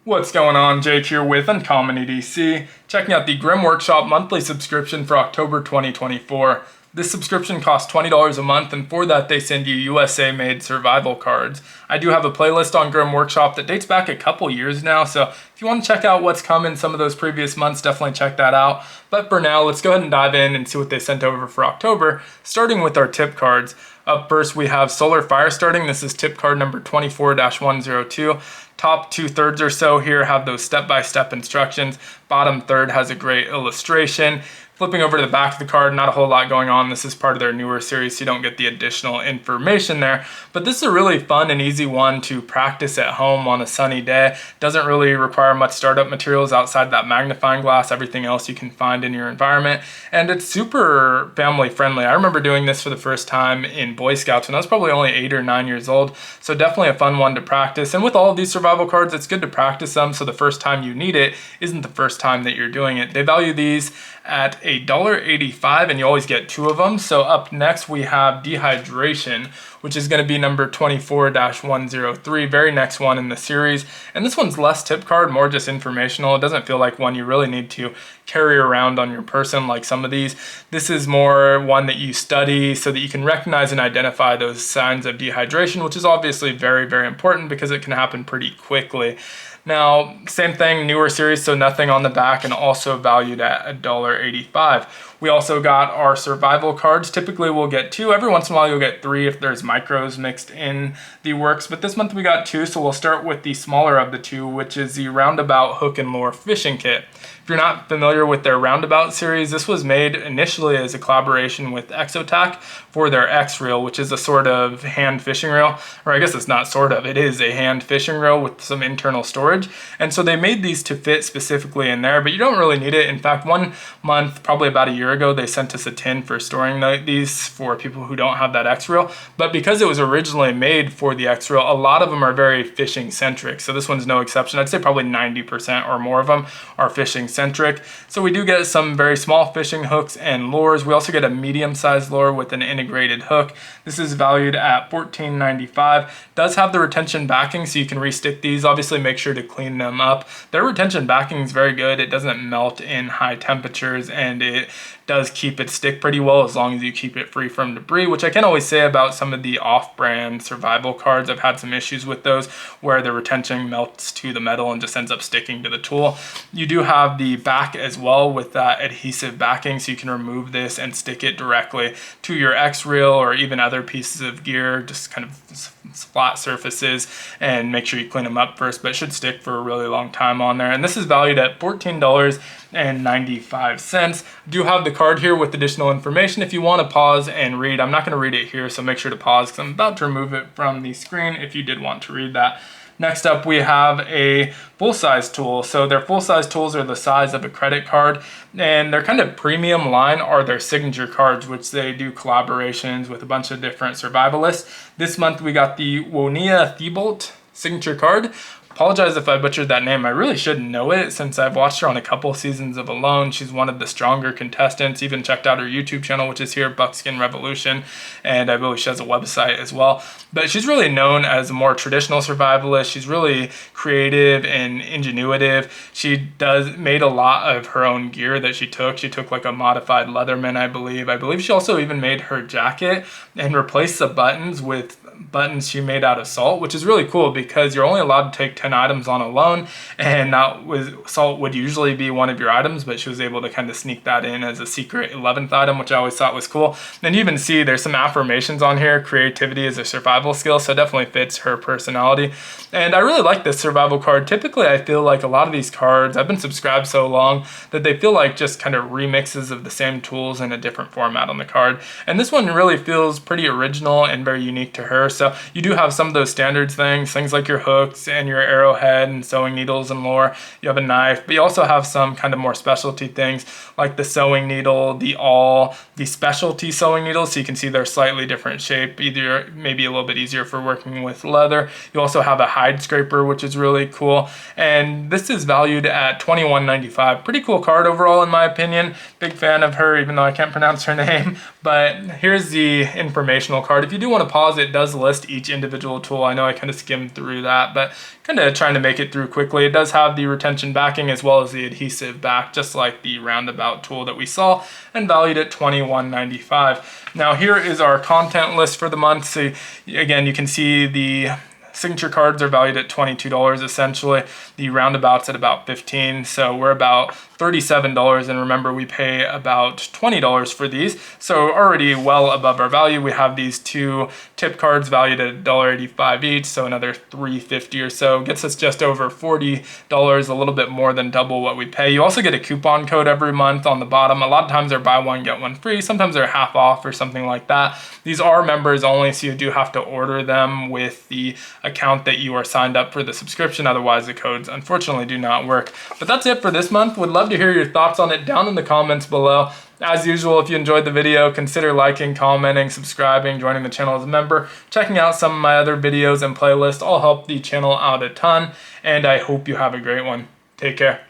What's going on? Jake here with Uncommon EDC, checking out the Grim Workshop monthly subscription for October 2024. This subscription costs $20 a month, and for that they send you USA-made survival cards. I do have a playlist on Grim Workshop that dates back a couple years now, so if you want to check out what's come in some of those previous months, definitely check that out. But for now, let's go ahead and dive in and see what they sent over for October, starting with our tip cards. Up first, we have Solar Fire starting. This is tip card number 24-102. Top 2/3 or so here have those step-by-step instructions. Bottom third has a great illustration. Flipping over to the back of the card, not a whole lot going on. This is part of their newer series, so you don't get the additional information there. But this is a really fun and easy one to practice at home on a sunny day. Doesn't really require much startup materials outside that magnifying glass, everything else you can find in your environment. And it's super family friendly. I remember doing this for the first time in Boy Scouts when I was probably only 8 or 9 years old. So definitely a fun one to practice. And with all of these survival cards, it's good to practice them so the first time you need it isn't the first time that you're doing it. They value these at $1.85, and you always get 2 of them. So up next we have Dehydration, which is going to be number 24-103, very next one in the series. And this one's less tip card, more just informational. It doesn't feel like one you really need to carry around on your person like some of these. This is more one that you study so that you can recognize and identify those signs of dehydration, which is obviously very, very important because it can happen pretty quickly. Now, same thing, newer series, so nothing on the back, and also valued at $1.85. We also got our survival cards. Typically we'll get 2. Every once in a while you'll get 3 if there's micros mixed in the works. But this month we got 2, so we'll start with the smaller of the 2, which is the Roundabout Hook and Lure Fishing Kit. If you're not familiar with their Roundabout series, this was made initially as a collaboration with Exotac for their X-Reel, which is a sort of hand fishing reel. Or I guess it's not sort of, it is a hand fishing reel with some internal storage. And so they made these to fit specifically in there, but you don't really need it. In fact, one month, probably about a year ago, they sent us a tin for storing these for people who don't have that X-Reel. But because it was originally made for the X-Reel, a lot of them are very fishing centric. So this one's no exception. I'd say probably 90% or more of them are fishing centric. So we do get some very small fishing hooks and lures. We also get a medium-sized lure with an integrated hook. This is valued at $14.95. Does have the retention backing, so you can restick these. Obviously, make sure to clean them up. Their retention backing is very good. It doesn't melt in high temperatures, and it does keep it stick pretty well as long as you keep it free from debris, which I can always say about some of the off-brand survival cards. I've had some issues with those where the retention melts to the metal and just ends up sticking to the tool. You do have the back as well with that adhesive backing, so you can remove this and stick it directly to your X-Reel or even other pieces of gear, just kind of flat surfaces, and make sure you clean them up first, but it should stick for a really long time on there. And this is valued at $14.95. Do have the card here with additional information if you want to pause and read. I'm not going to read it here, so make sure to pause because I'm about to remove it from the screen if you did want to read that. Next up, we have a full-size tool. So their full-size tools are the size of a credit card, and their kind of premium line are their signature cards, which they do collaborations with a bunch of different survivalists. This month, we got the Wonia Thibault signature card. Apologize if I butchered that name. I really should know it since I've watched her on a couple seasons of Alone. She's one of the stronger contestants. Even checked out her YouTube channel, which is here, Buckskin Revolution, and I believe she has a website as well. But she's really known as a more traditional survivalist. She's really creative and ingenuitive. She made a lot of her own gear that she took. She took like a modified Leatherman, I believe. I believe she also even made her jacket and replaced the buttons with buttons she made out of salt, which is really cool because you're only allowed to take 10 items on Alone, and salt would usually be one of your items, but she was able to kind of sneak that in as a secret 11th item, which I always thought was cool. And you even see there's some affirmations on here. Creativity is a survival skill, so it definitely fits her personality. And I really like this survival card. Typically, I feel like a lot of these cards, I've been subscribed so long that they feel like just kind of remixes of the same tools in a different format on the card. And this one really feels pretty original and very unique to her. So you do have some of those standards things like your hooks and your arrowhead and sewing needles and more. You have a knife, but you also have some kind of more specialty things like the sewing needle, the awl, the specialty sewing needles. So you can see they're slightly different shape, either maybe a little bit easier for working with leather. You also have a hide scraper, which is really cool. And this is valued at $21.95. Pretty cool card overall, in my opinion. Big fan of her, even though I can't pronounce her name. But here's the informational card. If you do want to pause, it does list each individual tool. I know I kind of skimmed through that, but kind of trying to make it through quickly. It does have the retention backing as well as the adhesive back, just like the roundabout tool that we saw, and valued at $21.95. Now here is our content list for the month. So again, you can see the signature cards are valued at $22 essentially. The roundabouts at about $15, so we're about $37, and remember we pay about $20 for these, so already well above our value. We have these two tip cards valued at $1.85 each, so another $3.50 or so, gets us just over $40, a little bit more than double what we pay. You also get a coupon code every month on the bottom. A lot of times they're buy one get one free, sometimes they're half off or something like that. These are members only, so you do have to order them with the account that you are signed up for the subscription, otherwise the codes unfortunately do not work. But that's it for this month. Would love to hear your thoughts on it down in the comments below. As usual, if you enjoyed the video, consider liking, commenting, subscribing, joining the channel as a member, checking out some of my other videos and playlists. All help the channel out a ton, and I hope you have a great one. Take care.